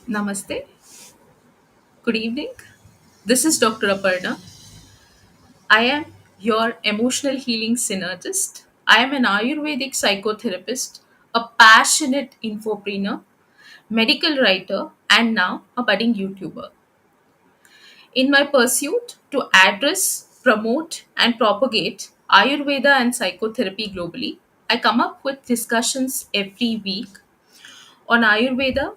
Namaste. Good evening. This is Dr. Aparna. I am your emotional healing synergist. I am an Ayurvedic psychotherapist, a passionate infopreneur, medical writer, and now a budding YouTuber. In my pursuit to address, promote, and propagate Ayurveda and psychotherapy globally, I come up with discussions every week on Ayurveda,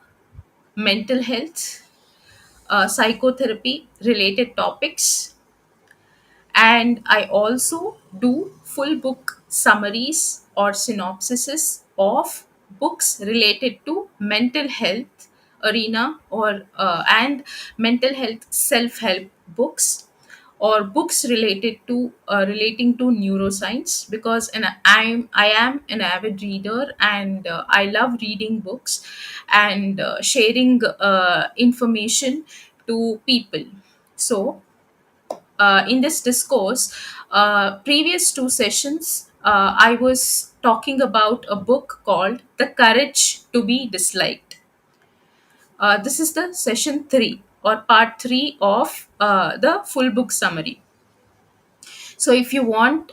mental health, psychotherapy related topics, and I also do full book summaries or synopsises of books related to mental health arena or and mental health self-help books or books related to relating to neuroscience because I am an avid reader and I love reading books and sharing information to people. So in this discourse, previous two sessions, I was talking about a book called The Courage to Be Disliked. This is the session three or part three of the full book summary. So if you want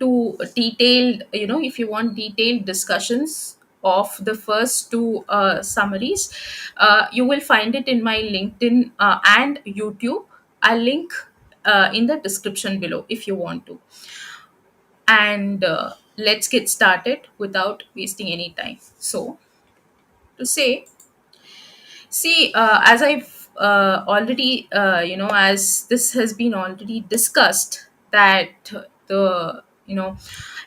if you want detailed discussions of the first two summaries, you will find it in my LinkedIn and YouTube. I'll link in the description below if you want to. And let's get started without wasting any time. So to say, see, as I've already, as this has been already discussed, that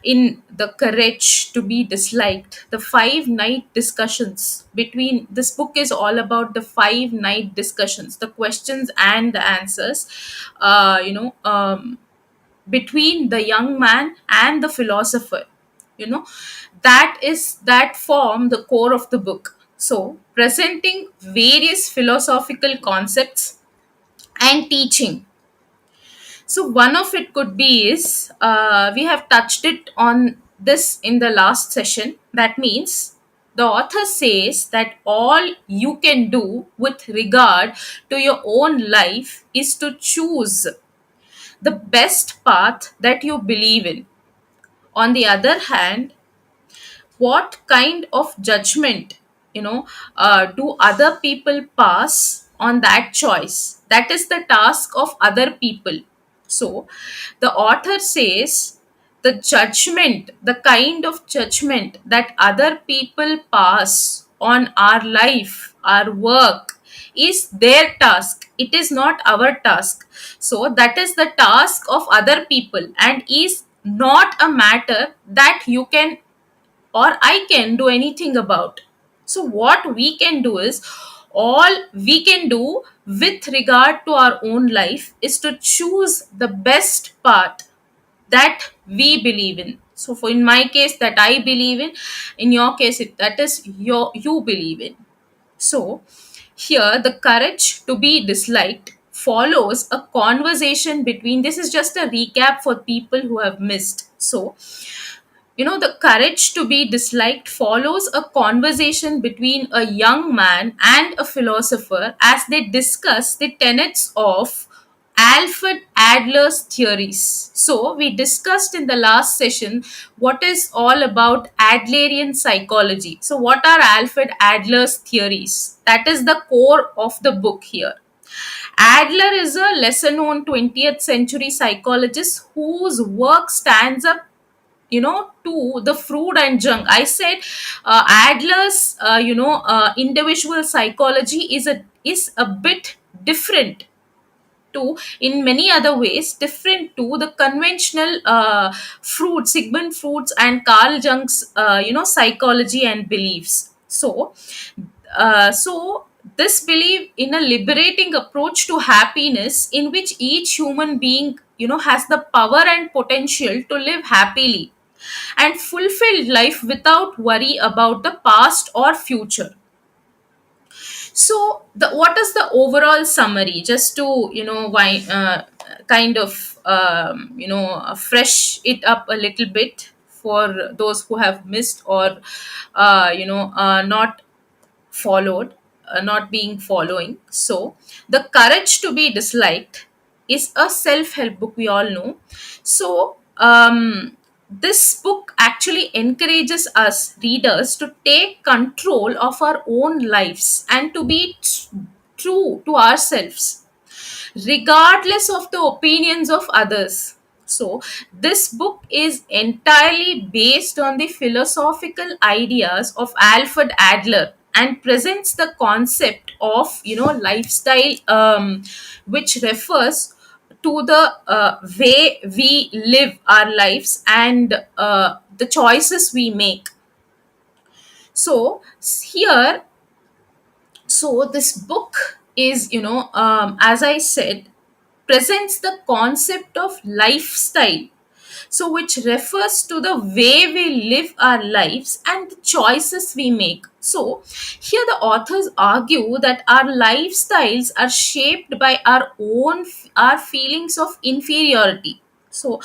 in the courage to be disliked, the 5 night discussions between this book is all about the 5 night discussions, the questions and the answers, between the young man and the philosopher, you know that form the core of the book, so presenting various philosophical concepts and teaching. So one of it could be is, we have touched it on this in the last session. That means the author says that all you can do with regard to your own life is to choose the best path that you believe in. On the other hand, what kind of judgment, do other people pass on that choice? That is the task of other people. So the author says the judgment, the kind of judgment that other people pass on our life, our work, is their task. It is not our task. So that is the task of other people and is not a matter that you can or I can do anything about. So, what we can do is, all we can do with regard to our own life is to choose the best path that we believe in. So, for in my case, that I believe in your case, that is you believe in. So, here the courage to be disliked follows a conversation between. This is just a recap for people who have missed. So, the courage to be disliked follows a conversation between a young man and a philosopher as they discuss the tenets of Alfred Adler's theories. So, we discussed in the last session what is all about Adlerian psychology. So, what are Alfred Adler's theories? That is the core of the book here. Adler is a lesser known 20th century psychologist whose work stands up, to the fruit and junk. I said Adler's individual psychology is a bit different to, in many other ways, different to the conventional fruit Sigmund Freud's and Carl Jung's psychology and beliefs. So this belief in a liberating approach to happiness in which each human being, has the power and potential to live happily and fulfilled life without worry about the past or future. So, what is the overall summary? Just to, kind of fresh it up a little bit for those who have missed or not followed. not being following. So the courage to be disliked is a self-help book, we all know. So this book actually encourages us readers to take control of our own lives and to be true to ourselves regardless of the opinions of others. So, this book is entirely based on the philosophical ideas of Alfred Adler and presents the concept of lifestyle, which refers to the way we live our lives and the choices we make. So here, so this book is, as I said, presents the concept of lifestyle, so which refers to the way we live our lives and the choices we make. So here the authors argue that our lifestyles are shaped by our feelings of inferiority, so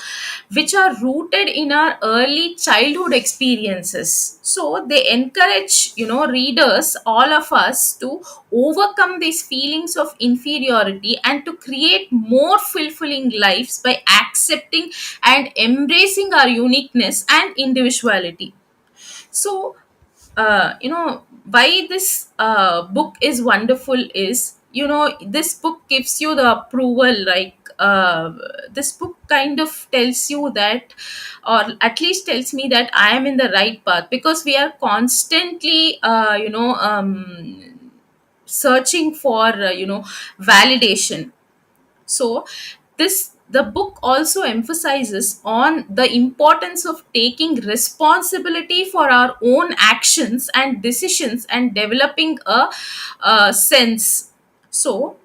which are rooted in our early childhood experiences. So they encourage readers, all of us, to overcome these feelings of inferiority and to create more fulfilling lives by accepting and embracing our uniqueness and individuality. So why this book is wonderful is, this book gives you the approval, like this book kind of tells you that, or at least tells me that I am in the right path, because we are constantly searching for validation. So this the book also emphasizes on the importance of taking responsibility for our own actions and decisions and developing a sense. So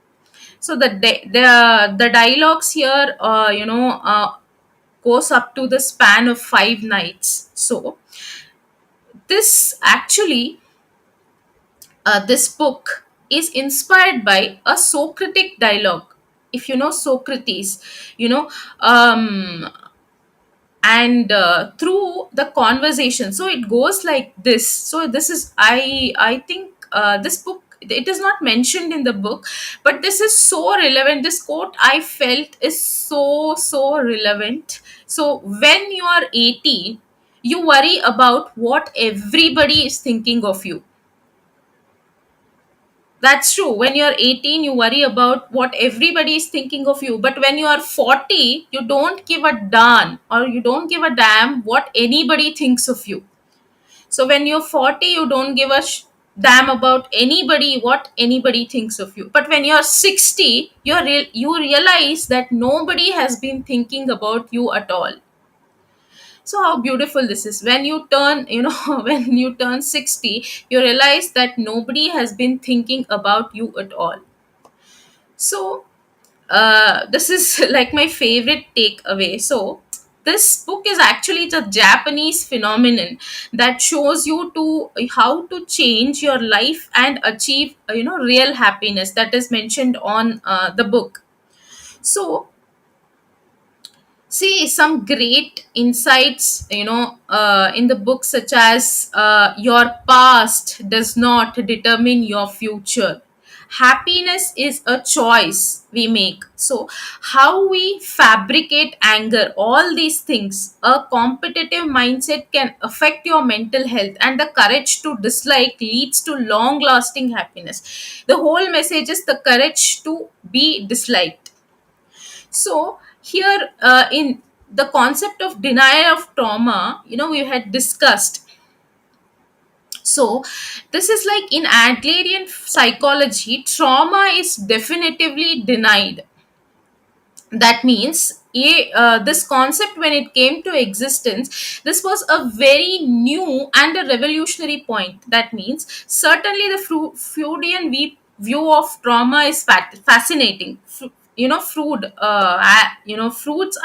the dialogues here goes up to the span of 5 nights. So this actually this book is inspired by a Socratic dialogue. If you know Socrates, you know, um, and through the conversation, so it goes like this. So this is, I think this book, it is not mentioned in the book, but this is so relevant. This quote I felt is so relevant. So when you are 18, you worry about what everybody is thinking of you. That's true. When you're 18, you worry about what everybody is thinking of you. But when you are 40, you don't give a darn, or you don't give a damn what anybody thinks of you. So when you're 40, you don't give a damn about anybody, what anybody thinks of you. But when you're 60, you realize that nobody has been thinking about you at all. So how beautiful this is. When you turn, when you turn 60, you realize that nobody has been thinking about you at all. So this is like my favorite takeaway. So this book is actually the Japanese phenomenon that shows you to how to change your life and achieve real happiness, that is mentioned on the book. So see some great insights in the book, such as your past does not determine your future. Happiness is a choice we make. So how we fabricate anger, all these things, a competitive mindset can affect your mental health, and the courage to dislike leads to long lasting happiness. The whole message is the courage to be disliked. So here, in the concept of denial of trauma, we had discussed. So this is like in Adlerian psychology, trauma is definitively denied. That means this concept, when it came to existence, this was a very new and a revolutionary point. That means certainly the Freudian view of trauma is fascinating. Freud's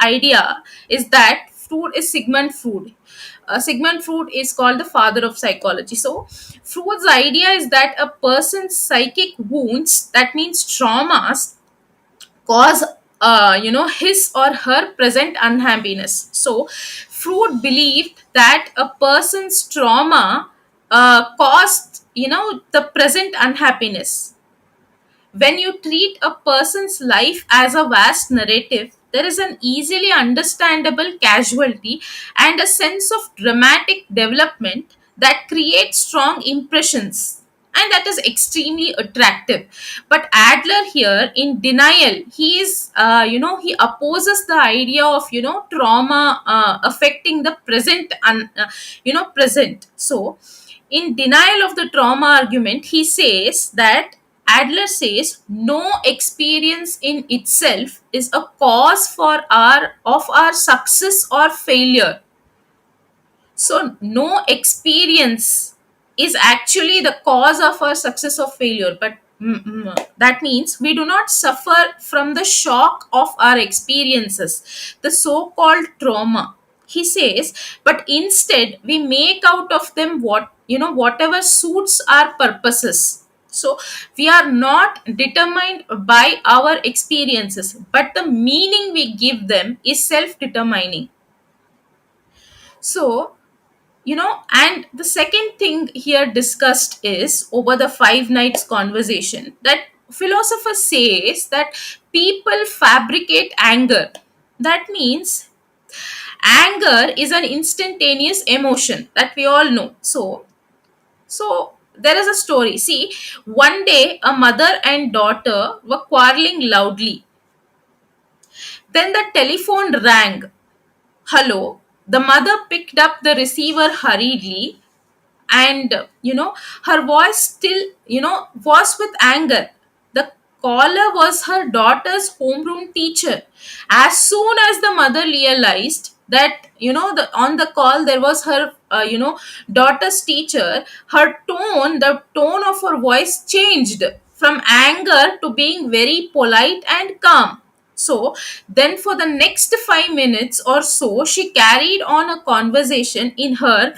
idea is that Freud is Sigmund Freud. Sigmund Freud is called the father of psychology. So Freud's idea is that a person's psychic wounds, that means traumas, cause his or her present unhappiness. So Freud believed that a person's trauma caused the present unhappiness. When you treat a person's life as a vast narrative, there is an easily understandable casualty and a sense of dramatic development that creates strong impressions. And that is extremely attractive. But Adler here, in denial, he is, he opposes the idea of, trauma affecting the present, present. So, in denial of the trauma argument, he says that Adler says no experience in itself is a cause for our success or failure. So no experience is actually the cause of our success or failure, but that means we do not suffer from the shock of our experiences, the so-called trauma. He says, but instead we make out of them whatever suits our purposes. So we are not determined by our experiences, but the meaning we give them is self-determining. So, and the second thing here discussed is over the 5 nights conversation that philosopher says that people fabricate anger. That means anger is an instantaneous emotion that we all know. So there is a story. See, one day a mother and daughter were quarreling loudly. Then the telephone rang. Hello. The mother picked up the receiver hurriedly, and her voice still was with anger. The caller was her daughter's homeroom teacher. As soon as the mother realized that on the call there was her daughter's teacher, the tone of her voice changed from anger to being very polite and calm. So then, for the next 5 minutes or so, she carried on a conversation in her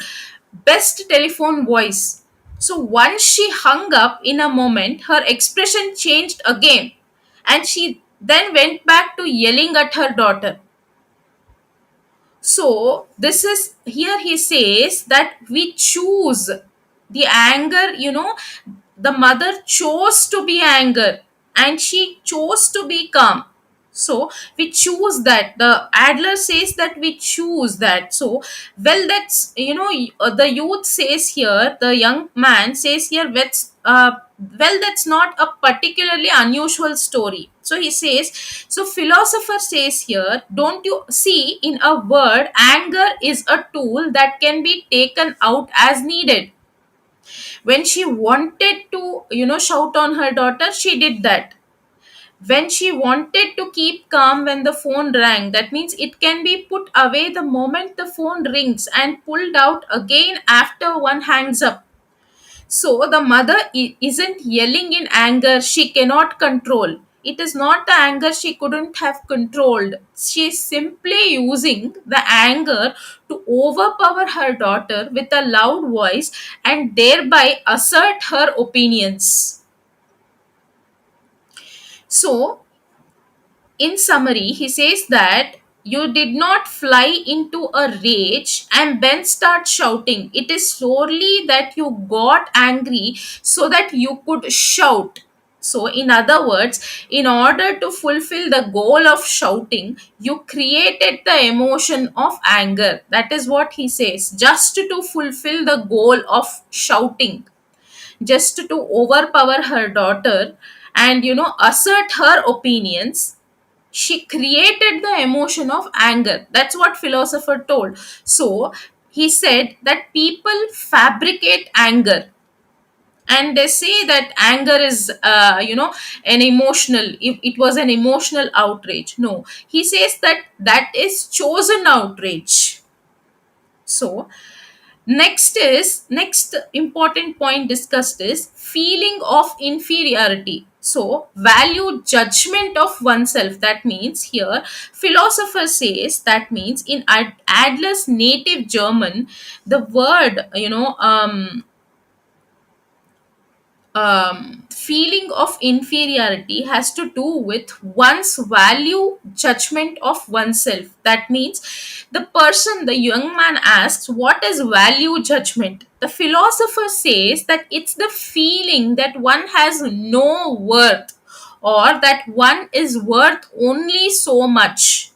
best telephone voice. So once she hung up in a moment, her expression changed again, and she then went back to yelling at her daughter. So this is here he says that we choose the anger, the mother chose to be anger and she chose to be calm. So we choose that. The Adler says that we choose that. So, well, that's, the youth says here, the young man says here, well, that's not a particularly unusual story. So he says, so philosopher says here, don't you see, in a word, anger is a tool that can be taken out as needed. When she wanted to, shout on her daughter, she did that. When she wanted to keep calm when the phone rang, that means it can be put away the moment the phone rings and pulled out again after one hangs up. So the mother isn't yelling in anger she cannot control. It is not the anger she couldn't have controlled. She is simply using the anger to overpower her daughter with a loud voice and thereby assert her opinions. So, in summary, he says that you did not fly into a rage and then start shouting. It is solely that you got angry so that you could shout. So, in other words, in order to fulfill the goal of shouting, you created the emotion of anger. That is what he says. Just to fulfill the goal of shouting, just to overpower her daughter and assert her opinions, she created the emotion of anger. That's what philosopher told. So he said that people fabricate anger, and they say that anger is an emotional, if it was an emotional outrage. No, he says that that is chosen outrage. So next important point discussed is feeling of inferiority. So value judgment of oneself. That means here philosopher says that means in Adler's native German, the word feeling of inferiority has to do with one's value judgment of oneself. That means the young man asks, what is value judgment? The philosopher says that it's the feeling that one has no worth, or that one is worth only so much.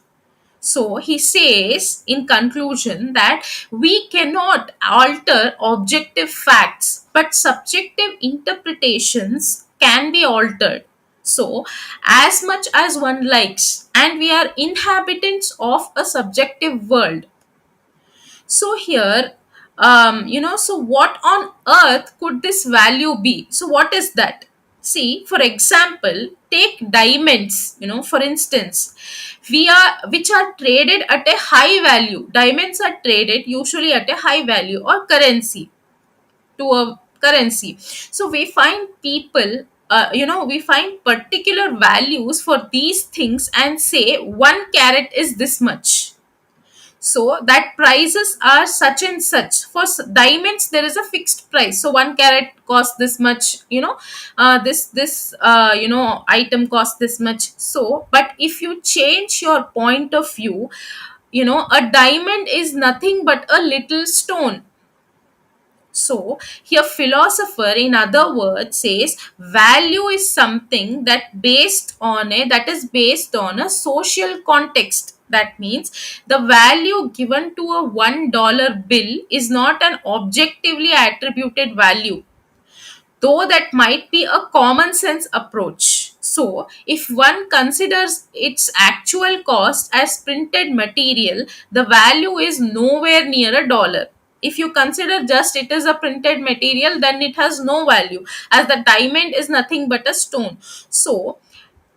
So he says in conclusion that we cannot alter objective facts, but subjective interpretations can be altered. So, as much as one likes, and we are inhabitants of a subjective world. So here, so what on earth could this value be? So what is that? See, for example, take diamonds. For instance, which are traded at a high value. Diamonds are traded usually at a high value or currency to a currency. So we find people. We find particular values for these things and say 1 carat is this much, so that prices are such and such. For diamonds there is a fixed price, so 1 carat costs this much, this item costs this much. So but if you change your point of view, a diamond is nothing but a little stone. So here philosopher in other words says value is something that is based on a social context. That means the value given to a $1 bill is not an objectively attributed value, though that might be a common sense approach. So, if one considers its actual cost as printed material, the value is nowhere near a dollar. If you consider just it is a printed material, then it has no value, as the diamond is nothing but a stone. So,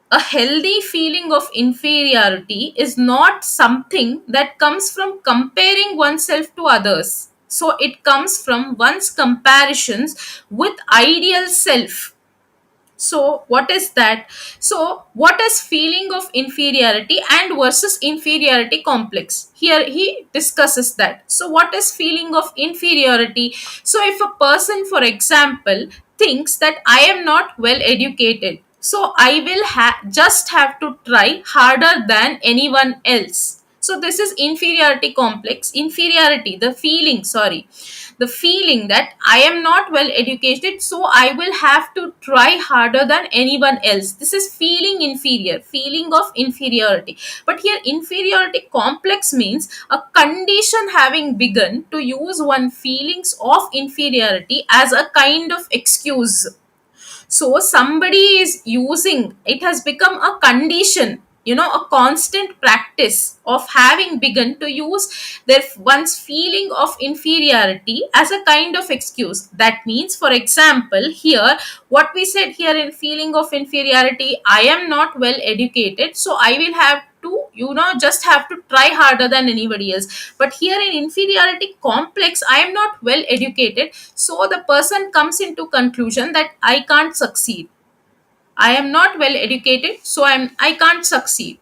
a healthy feeling of inferiority is not something that comes from comparing oneself to others. So it comes from one's comparisons with ideal self. So what is that? So what is feeling of inferiority and versus inferiority complex? Here he discusses that. So what is feeling of inferiority? So if a person, for example, thinks that I am not well educated, so I will just have to try harder than anyone else. So this is inferiority complex. Inferiority, the feeling that I am not well educated, so I will have to try harder than anyone else. This is feeling inferior, feeling of inferiority. But here, inferiority complex means a condition having begun to use one feelings of inferiority as a kind of excuse. So somebody is using it, has become a condition, a constant practice of having begun to use their one's feeling of inferiority as a kind of excuse. That means, for example, here what we said here in feeling of inferiority, I am not well educated, so I will have to just have to try harder than anybody else. But here in inferiority complex, I am not well educated, so the person comes into conclusion that I can't succeed. I am not well educated, so I can't succeed.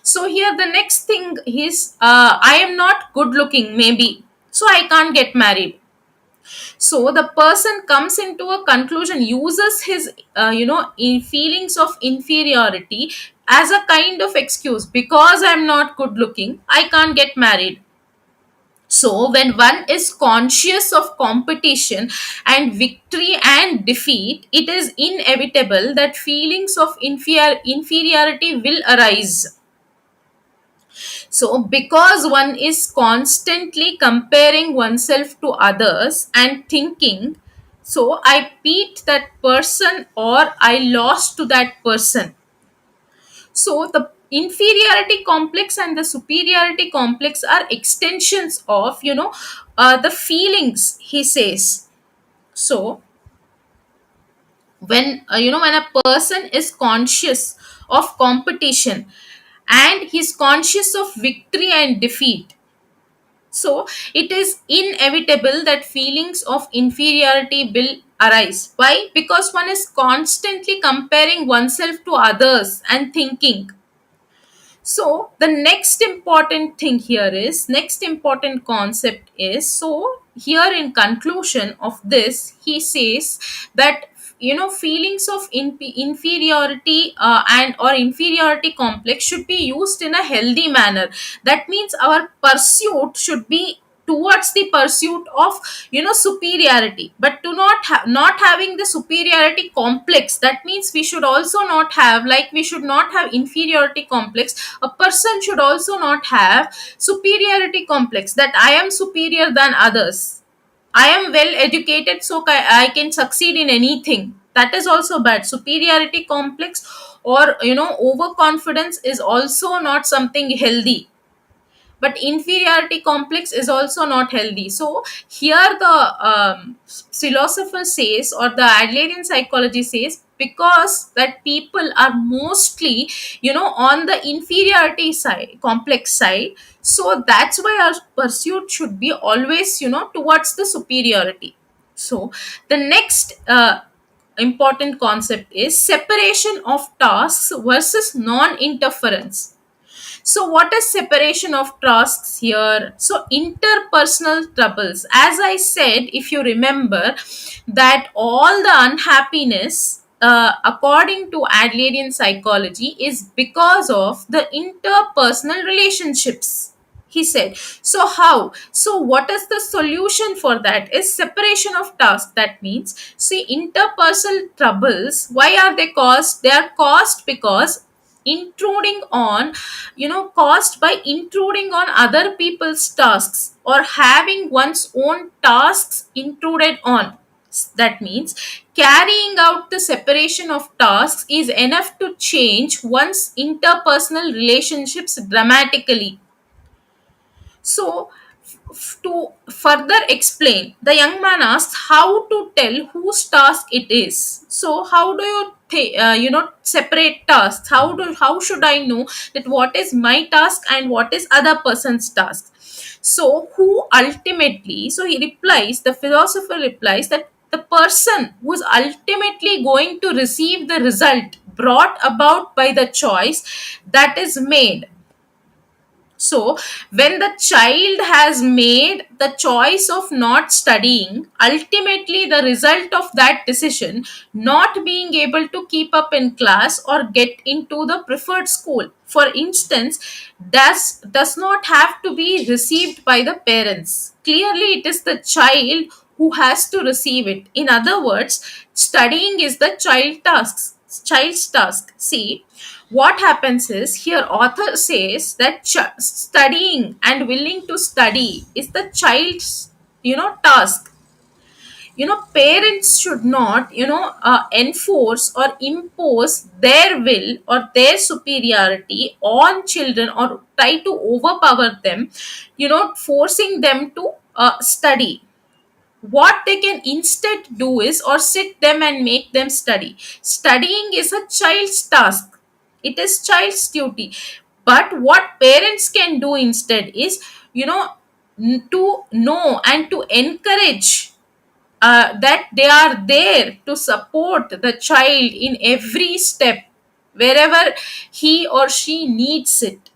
So here the next thing is, I am not good looking maybe, so I can't get married. So the person comes into a conclusion, uses his feelings of inferiority as a kind of excuse. Because I'm not good looking, I can't get married. So when one is conscious of competition and victory and defeat, it is inevitable that feelings of inferiority will arise. So, because one is constantly comparing oneself to others and thinking, so I beat that person or I lost to that person. So, the inferiority complex and the superiority complex are extensions of, the feelings, he says. So, when a person is conscious of competition and he's conscious of victory and defeat, so it is inevitable that feelings of inferiority will arise. Why? Because one is constantly comparing oneself to others and thinking. So the next important concept is, so here in conclusion of this, he says that feelings of inferiority and or inferiority complex should be used in a healthy manner. That means our pursuit should be towards the pursuit of superiority, but to not having the superiority complex. That means we should also not have, like, we should not have inferiority complex. A person should also not have superiority complex, that I am superior than others, I am well educated, so I can succeed in anything. That is also bad. Superiority complex or overconfidence is also not something healthy. But inferiority complex is also not healthy. So here the philosopher says, or the Adlerian psychology says, because that people are mostly on the inferiority side, complex side, so that's why our pursuit should be always towards the superiority. So the next important concept is separation of tasks versus non interference. So, what is separation of tasks here? So, interpersonal troubles. As I said, if you remember, that all the unhappiness, according to Adlerian psychology, is because of the interpersonal relationships, he said. So how? So what is the solution for that? Is separation of tasks. That means, see, interpersonal troubles, why are they caused? They are caused because intruding on caused by intruding on other people's tasks, or having one's own tasks intruded on. That means carrying out the separation of tasks is enough to change one's interpersonal relationships dramatically. So, to further explain, the young man asked how to tell whose task it is. So, how do you separate tasks? How should I know that what is my task and what is other person's task? So, who ultimately? So he replies. The philosopher replies that the person who is ultimately going to receive the result brought about by the choice that is made. So, when the child has made the choice of not studying, ultimately the result of that decision, not being able to keep up in class or get into the preferred school, for instance, does not have to be received by the parents. Clearly, it is the child who has to receive it. In other words, studying is the child's task. See, what happens is, here author says that studying and willing to study is the child's task. Parents should not enforce or impose their will or their superiority on children, or try to overpower them, forcing them to study. What they can instead do is, or sit them and make them study. Studying is a child's task, it is child's duty. But what parents can do instead is, to know and to encourage, that they are there to support the child in every step, wherever he or she needs it.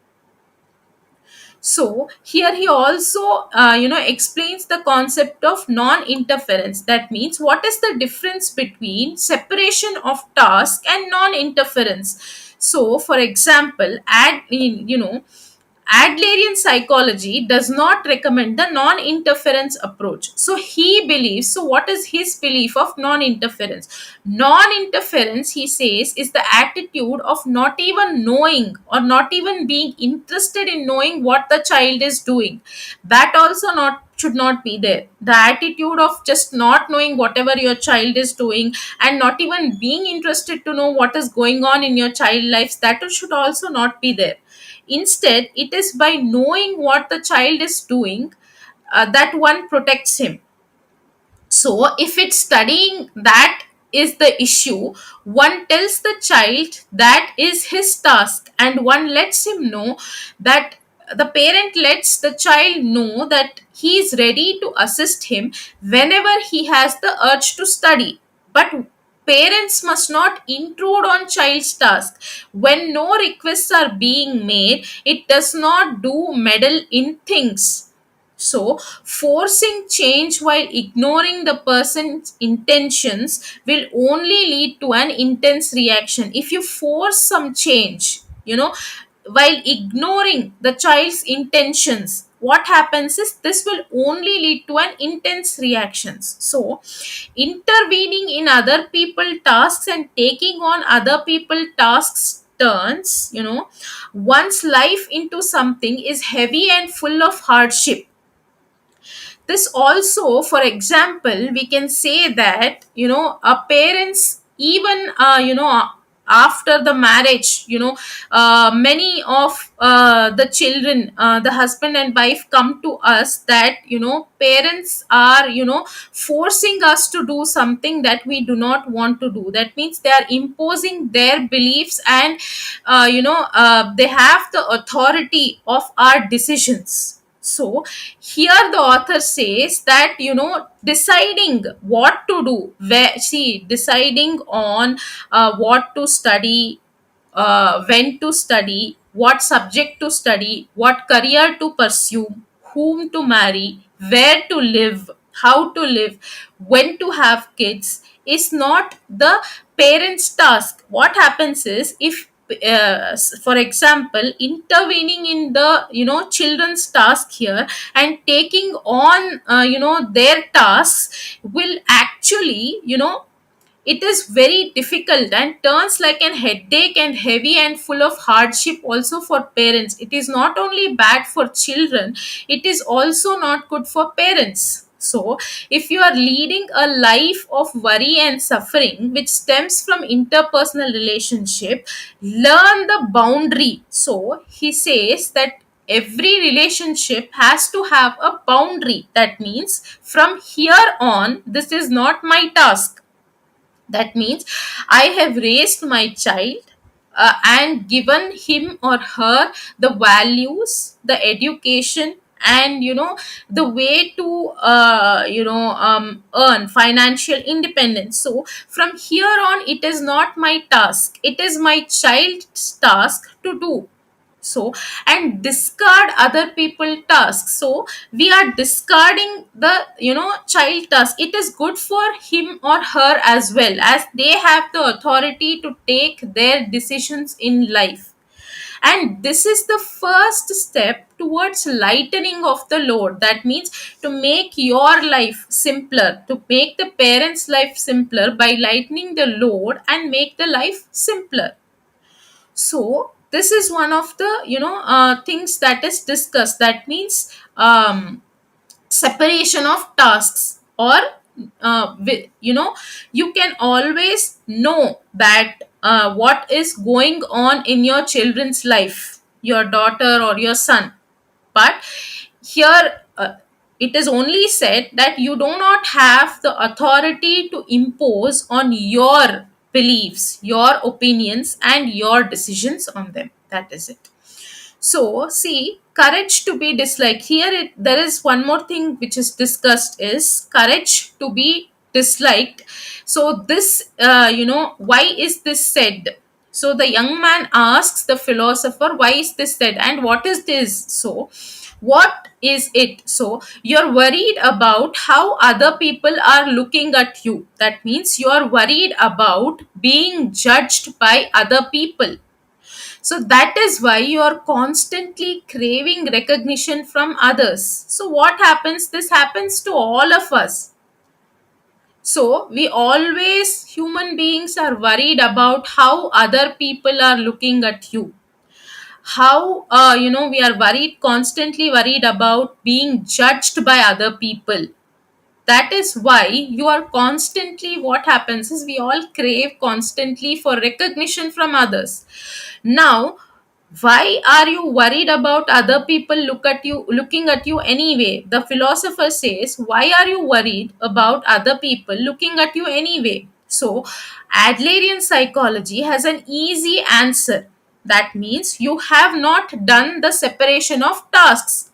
So here he also explains the concept of non-interference. That means, what is the difference between separation of task and non-interference? So for example, Adlerian psychology does not recommend the non interference approach. So he believes, so what is his belief of non interference? Non interference, he says, is the attitude of not even knowing, or not even being interested in knowing what the child is doing. That also not should not be there. The attitude of just not knowing whatever your child is doing, and not even being interested to know what is going on in your child lives, that should also not be there. Instead, it is by knowing what the child is doing, that one protects him. So, if it's studying that is the issue, one tells the child that is his task, and one lets him know that, the parent lets the child know that he is ready to assist him whenever he has the urge to study. But parents must not intrude on child's task. When no requests are being made, it does not do meddle in things. So, forcing change while ignoring the person's intentions will only lead to an intense reaction. If you force some change, while ignoring the child's intentions, what happens is this will only lead to an intense reactions. So, intervening in other people tasks and taking on other people tasks turns, one's life into something is heavy and full of hardship. This also, for example, we can say that, our parents, even after the marriage, many of the children, the husband and wife, come to us that, parents are, forcing us to do something that we do not want to do. That means they are imposing their beliefs, and they have the authority of our decisions. So here the author says that, deciding what to do, where, see, deciding on what to study, when to study, what subject to study, what career to pursue, whom to marry, where to live, how to live, when to have kids, is not the parents' task. What happens is, if for example, intervening in the, children's task here and taking on, their tasks will actually, it is very difficult and turns like an headache and heavy and full of hardship also for parents. It is not only bad for children, it is also not good for parents. So if you are leading a life of worry and suffering which stems from interpersonal relationship, learn the boundary. So he says that every relationship has to have a boundary. That means from here on, this is not my task. That means I have raised my child, and given him or her the values, the education, and, the way to, earn financial independence. So from here on, it is not my task, it is my child's task to do so. And discard other people tasks. So we are discarding the, child task. It is good for him or her as well, as they have the authority to take their decisions in life. And this is the first step towards lightening of the load. That means to make your life simpler, to make the parents life simpler by lightening the load and make the life simpler. So this is one of the, things that is discussed. That means, separation of tasks, or you can always know that what is going on in your children's life, your daughter or your son. But here, it is only said that you do not have the authority to impose on your beliefs, your opinions, and your decisions on them. That is it. So, see, courage to be disliked. Here, there is one more thing which is discussed, is courage to be disliked. So, this, why is this said? So, the young man asks the philosopher, why is this said and what is this? So, what is it? So, you're worried about how other people are looking at you. That means you are worried about being judged by other people. So that is why you are constantly craving recognition from others. So what happens? This happens to all of us. So we always, human beings, are worried about how other people are looking at you. How, we are worried, constantly worried about being judged by other people. That is why you are constantly, what happens is, we all crave constantly for recognition from others. Now, why are you worried about other people looking at you anyway? The philosopher says, why are you worried about other people looking at you anyway? So Adlerian psychology has an easy answer. That means you have not done the separation of tasks.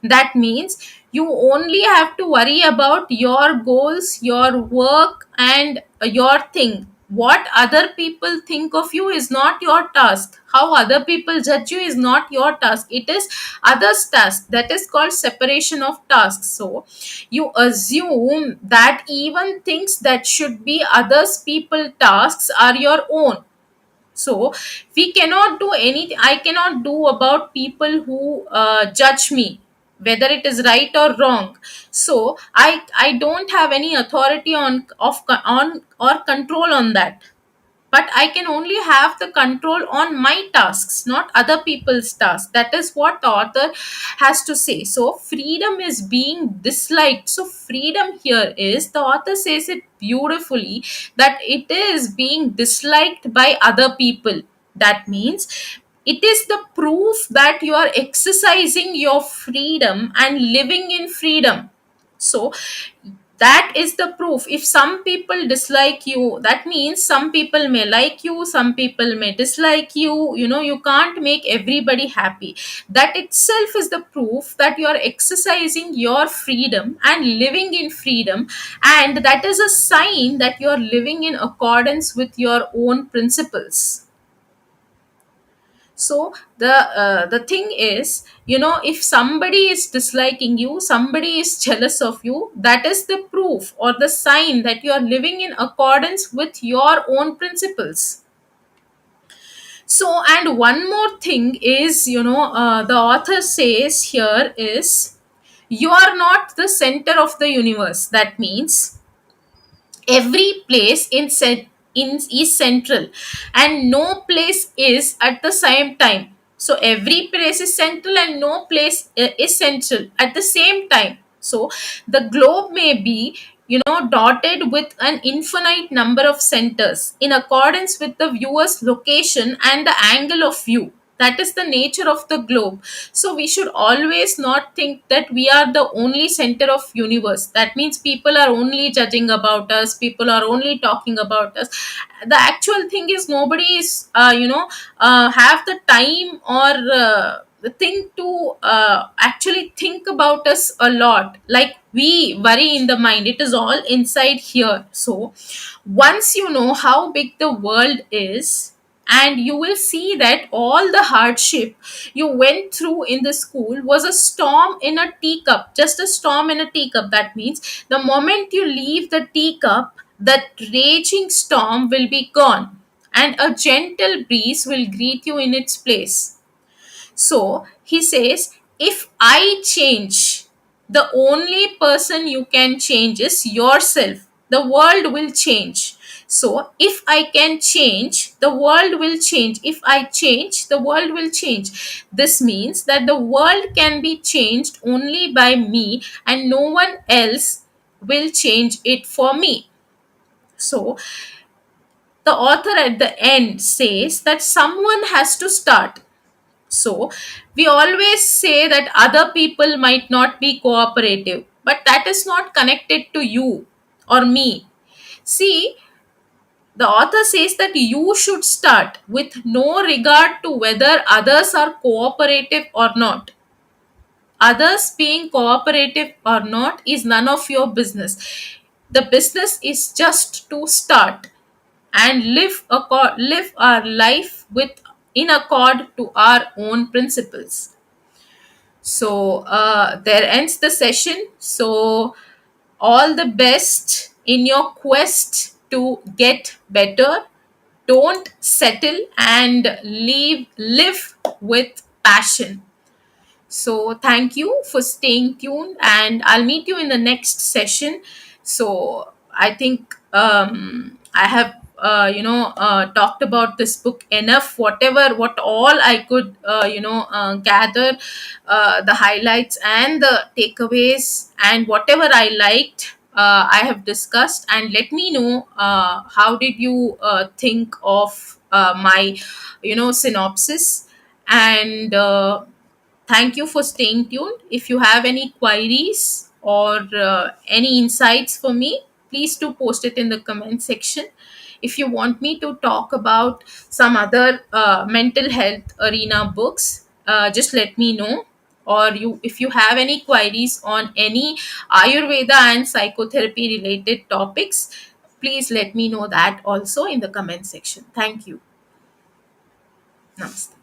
That means you only have to worry about your goals, your work, and your thing. what other people think of you is not your task. How other people judge you is not your task. It is others' task. That is called separation of tasks. So you assume that even things that should be others people tasks are your own. So we cannot do anything. I cannot do about people who judge me, whether it is right or wrong. So I don't have any authority on or control on that, but I can only have the control on my tasks, not other people's tasks. That is what the author has to say. So freedom is being disliked. So freedom here is, the author says it beautifully, that it is being disliked by other people. That means it is the proof that you are exercising your freedom and living in freedom. So that is the proof. If some people dislike you, that means some people may like you, some people may dislike you. You can't make everybody happy. That itself is the proof that you are exercising your freedom and living in freedom, and that is a sign that you are living in accordance with your own principles. So the thing is, if somebody is disliking you, somebody is jealous of you, that is the proof or the sign that you are living in accordance with your own principles. So, and one more thing is, the author says here is, you are not the center of the universe. That means every place is central, and no place is at the same time. So every place is central and no place is central at the same time. So the globe may be, dotted with an infinite number of centers in accordance with the viewer's location and the angle of view. That is the nature of the globe. So we should always not think that we are the only center of universe. That means people are only judging about us, people are only talking about us. The actual thing is, nobody is have the time or the thing to actually think about us a lot, like we worry in the mind. It is all inside here. So once you know how big the world is, and you will see that all the hardship you went through in the school was a storm in a teacup, just a storm in a teacup. That means the moment you leave the teacup, that raging storm will be gone, and a gentle breeze will greet you in its place. So he says, if I change, the only person you can change is yourself. The world will change. So if I can change, the world will change. If I change, the world will change. This means that the world can be changed only by me, and no one else will change it for me. So the author at the end says that someone has to start. So, we always say that other people might not be cooperative, but that is not connected to you or me. See, the author says that you should start with no regard to whether others are cooperative or not. Others being cooperative or not is none of your business. The business is just to start and live our life with in accord to our own principles. So there ends the session. So all the best in your quest to get better. Don't settle and live with passion. So thank you for staying tuned, and I'll meet you in the next session. So I think I have talked about this book enough. What all I could gather, the highlights and the takeaways, and whatever I liked. I have discussed, and let me know how did you think of my synopsis. And thank you for staying tuned. If you have any queries or any insights for me, please do post it in the comment section. If you want me to talk about some other mental health arena books, just let me know. Or if you have any queries on any Ayurveda and psychotherapy related topics, please let me know that also in the comment section. Thank you. Namaste.